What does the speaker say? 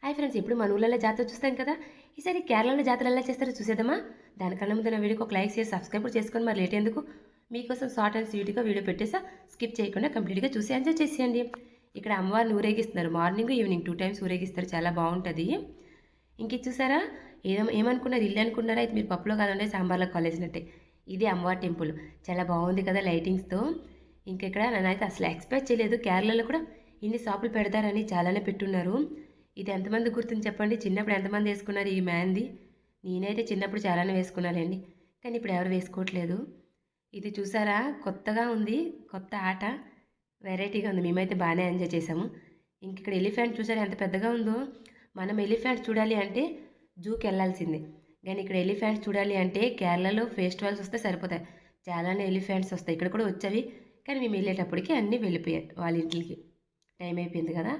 Hi friends, ఇప్పుడు మన ఊళ్ళలో జాతర చూస్తాం కదా. ఈసారి కేరళలో జాతర ఎలా చేస్తారో చూసేద్దామా. దానికన్నా ముందు నా వీడియోకి ఒక లైక్ చేసి సబ్స్క్రైబ్ కూడా చేసుకొని మరి లేట్ ఎందుకు. మీకోసం షార్ట్ అండ్ స్వీట్గా వీడియో పెట్టేసా, స్కిప్ చేయకుండా కంప్లీట్గా చూసి ఎంజాయ్ చేసేయండి. ఇక్కడ అమ్మవారిని ఊరేగిస్తున్నారు. మార్నింగ్ ఈవినింగ్ 2 times ఊరేగిస్తారు. చాలా బాగుంటుంది. ఇంక ఇది చూసారా, ఏమనుకున్నారు, ఇల్లు అనుకున్నారా? అయితే మీరు పప్పులో కాదండి సాంబార్లో కాలేసినట్టే. ఇది అమ్మవారి టెంపుల్. చాలా బాగుంది కదా లైటింగ్స్తో. ఇంక ఇక్కడ నేనైతే అసలు ఎక్స్పెక్ట్ చేయలేదు కేరళలో కూడా ఇన్ని షాపులు పెడతారని. చాలానే పెట్టున్నారు. ఇది ఎంతమంది గుర్తుంది చెప్పండి? చిన్నప్పుడు ఎంతమంది వేసుకున్నారు ఈ మెహందీ? నేనైతే చిన్నప్పుడు చాలానే వేసుకున్నానండి, కానీ ఇప్పుడు ఎవరు వేసుకోవట్లేదు. ఇది చూసారా, కొత్తగా ఉంది, కొత్త ఆట, వెరైటీగా ఉంది. మేమైతే బాగానే ఎంజాయ్ చేసాము. ఇంక ఇక్కడ ఎలిఫెంట్ చూసారా ఎంత పెద్దగా ఉందో. మనం ఎలిఫెంట్ చూడాలి అంటే జూకి వెళ్ళాల్సిందే, కానీ ఇక్కడ ఎలిఫెంట్స్ చూడాలి అంటే కేరళలో ఫెస్టివల్స్ వస్తే సరిపోతాయి. చాలానే ఎలిఫెంట్స్ వస్తాయి. ఇక్కడ కూడా వచ్చేవి, కానీ మేము వెళ్ళేటప్పటికి అన్నీ వెళ్ళిపోయాయి వాళ్ళ ఇంటికి. టైం అయిపోయింది కదా.